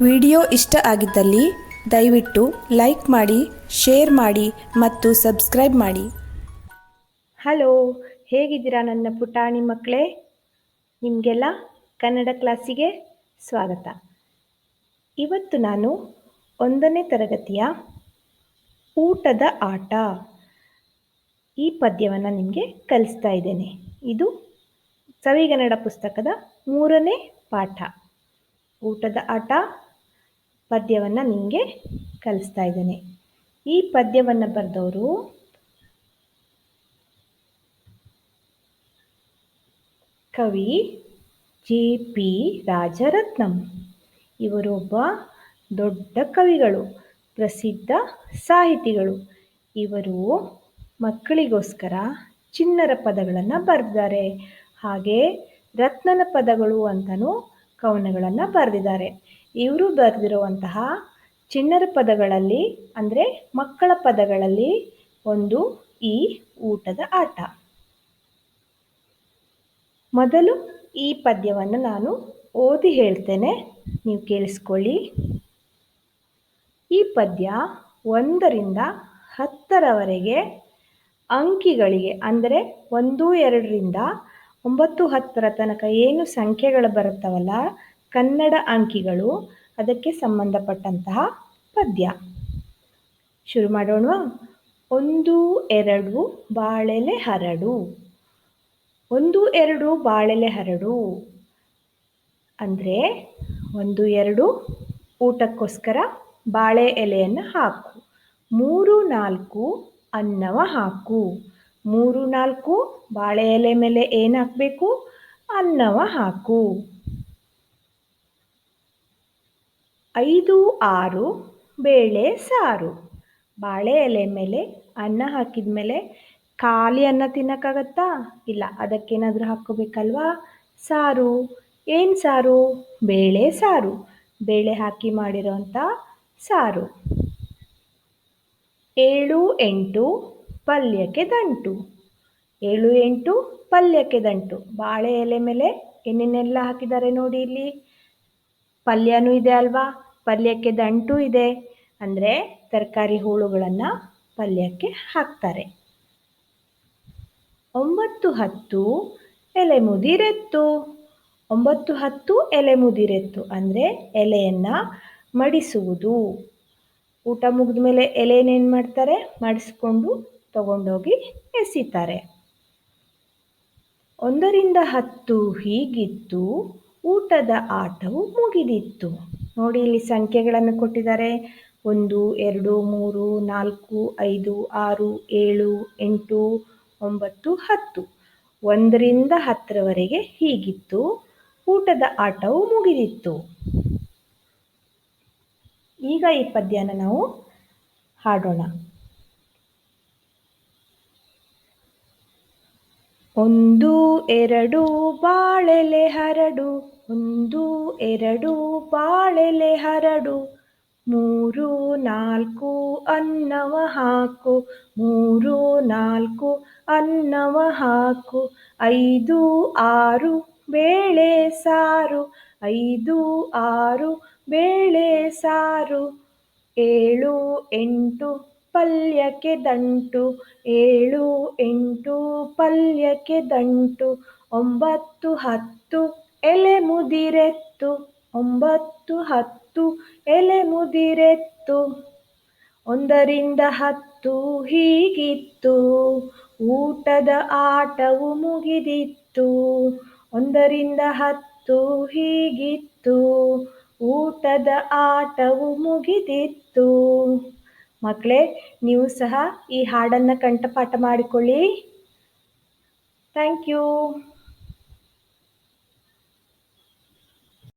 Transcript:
Video ಇಷ್ಟ ಆಗಿದ್ದಲ್ಲಿ ದಯವಿಟ್ಟು ಲೈಕ್ ಮಾಡಿ, ಶೇರ್ ಮಾಡಿ ಮತ್ತು ಸಬ್ಸ್ಕ್ರೈಬ್ ಮಾಡಿ. ಹಲೋ, ಹೇಗಿದ್ದೀರಾ ನನ್ನ ಪುಟಾಣಿ ಮಕ್ಕಳೇ? ನಿಮಗೆಲ್ಲ ಕನ್ನಡ ಕ್ಲಾಸಿಗೆ ಸ್ವಾಗತ. ಇವತ್ತು ನಾನು 1ನೇ ತರಗತಿಯ ಊಟದ ಆಟ ಈ ಪದ್ಯವನ್ನು ನಿಮಗೆ ಕಲಿಸ್ತಾ ಇದ್ದೇನೆ. ಇದು ಸವಿಗನ್ನಡ ಪುಸ್ತಕದ 3ನೇ ಪಾಠ. ಊಟದ ಆಟ ಪದ್ಯವನ್ನು ನಿಮಗೆ ಕಲಿಸ್ತಾ ಇದ್ದೇನೆ. ಈ ಪದ್ಯವನ್ನು ಬರೆದವರು ಕವಿ ಜೆ.ಪಿ. ರಾಜರತ್ನಂ. ಇವರೊಬ್ಬ ದೊಡ್ಡ ಕವಿಗಳು, ಪ್ರಸಿದ್ಧ ಸಾಹಿತಿಗಳು. ಇವರು ಮಕ್ಕಳಿಗೋಸ್ಕರ ಚಿಣ್ಣರ ಪದಗಳನ್ನು ಬರೆದಿದ್ದಾರೆ. ಹಾಗೆ ರತ್ನನ ಪದಗಳು ಅಂತಲೂ ಕವನಗಳನ್ನು ಬರೆದಿದ್ದಾರೆ. ಇವರು ಬರೆದಿರುವಂತಹ ಚಿಣ್ಣರ ಪದಗಳಲ್ಲಿ ಅಂದರೆ ಮಕ್ಕಳ ಪದಗಳಲ್ಲಿ ಒಂದು ಈ ಊಟದ ಆಟ. ಮೊದಲು ಈ ಪದ್ಯವನ್ನು ನಾನು ಓದಿ ಹೇಳ್ತೇನೆ, ನೀವು ಕೇಳಿಸ್ಕೊಳ್ಳಿ. ಈ ಪದ್ಯ 1ರಿಂದ 10ರವರೆಗೆ ಅಂಕಿಗಳಿಗೆ ಅಂದರೆ 1, 2ರಿಂದ 9, 10ರ ತನಕ ಏನು ಸಂಖ್ಯೆಗಳು ಬರುತ್ತವಲ್ಲ, ಕನ್ನಡ ಅಂಕಿಗಳು, ಅದಕ್ಕೆ ಸಂಬಂಧಪಟ್ಟಂತಹ ಪದ್ಯ. ಶುರು ಮಾಡೋಣ. 1, 2 ಬಾಳೆಲೆ ಹರಡು. 1, 2 ಬಾಳೆಲೆ ಹರಡು ಅಂದರೆ 1, 2 ಊಟಕ್ಕೋಸ್ಕರ ಬಾಳೆ ಎಲೆಯನ್ನು ಹಾಕು. 3, 4 ಅನ್ನವ ಹಾಕು. 3, 4 ಬಾಳೆ ಎಲೆ ಮೇಲೆ ಏನು ಹಾಕಬೇಕು? ಅನ್ನವ ಹಾಕು. 5, 6 ಬೇಳೆ ಸಾರು. ಬಾಳೆ ಎಲೆ ಮೇಲೆ ಅನ್ನ ಹಾಕಿದ ಮೇಲೆ ಖಾಲಿ ಅನ್ನ ತಿನ್ನೋಕ್ಕಾಗತ್ತಾ? ಇಲ್ಲ, ಅದಕ್ಕೇನಾದರೂ ಹಾಕ್ಕೋಬೇಕಲ್ವಾ? ಸಾರು. ಏನು ಸಾರು? ಬೇಳೆ ಸಾರು. ಬೇಳೆ ಹಾಕಿ ಮಾಡಿರೋಂಥ ಸಾರು. 7, 8 ಪಲ್ಯಕ್ಕೆ ದಂಟು. 7, 8 ಪಲ್ಯಕ್ಕೆ ದಂಟು. ಬಾಳೆ ಎಲೆ ಮೇಲೆ ಏನೇನೆಲ್ಲ ಹಾಕಿದ್ದಾರೆ ನೋಡಿ ಇಲ್ಲಿ. ಪಲ್ಯನೂ ಇದೆ ಅಲ್ವಾ, ಪಲ್ಯಕ್ಕೆ ದಂಟು ಇದೆ ಅಂದರೆ ತರಕಾರಿ ಹೋಳುಗಳನ್ನು ಪಲ್ಯಕ್ಕೆ ಹಾಕ್ತಾರೆ. 9, 10 ಎಲೆ ಮುದಿರೆತ್ತು. 9, 10 ಎಲೆ ಮುದಿರೆತ್ತು ಅಂದರೆ ಎಲೆಯನ್ನು ಮಡಿಸುವುದು. ಊಟ ಮುಗಿದ ಮೇಲೆ ಎಲೆನೇನು ಮಾಡ್ತಾರೆ? ಮಡಿಸ್ಕೊಂಡು ತಗೊಂಡೋಗಿ ಎಸಿತಾರೆ. 1ರಿಂದ 10 ಹೀಗಿತ್ತು, ಊಟದ ಆಟವು ಮುಗಿದಿತ್ತು. ನೋಡಿ, ಇಲ್ಲಿ ಸಂಖ್ಯೆಗಳನ್ನು ಕೊಟ್ಟಿದ್ದಾರೆ. 1, 2, 3, 4, 5, 6, 7, 8, 9, 10. 1ರಿಂದ 10ರವರೆಗೆ ಹೀಗಿತ್ತು, ಊಟದ ಆಟವು ಮುಗಿದಿತ್ತು. ಈಗ ಈ ಪದ್ಯನ ನಾವು ಹಾಡೋಣ. 1, 2 ಬಾಳೆಲೆ ಹರಡು. 1, 2 ಬಾಳೆಲೆ ಹರಡು. 3, 4 ಅನ್ನವ ಹಾಕು. 3, 4 ಅನ್ನವ ಹಾಕು. 5, 6 ಬೇಳೆ ಸಾರು. 5, 6 ಬೇಳೆ ಸಾರು. 7, 8 ಪಲ್ಯಕ್ಕೆ ದಂಟು. 7, 8 ಪಲ್ಯಕ್ಕೆ ದಂಟು. 9, 10 ಎಲೆ ಮುದಿರೆತ್ತು. 9, 10 ಎಲೆ ಮುದಿರೆತ್ತು. 1ರಿಂದ 10 ಹೀಗಿತ್ತು, ಊಟದ ಆಟವು ಮುಗಿದಿತ್ತು. 1ರಿಂದ 10 ಹೀಗಿತ್ತು, ಊಟದ ಆಟವು ಮುಗಿದಿತ್ತು. ಮಕ್ಕಳೇ, ನೀವು ಸಹ ಈ ಹಾಡನ್ನು ಕಂಠಪಾಠ ಮಾಡಿಕೊಳ್ಳಿ. Thank you.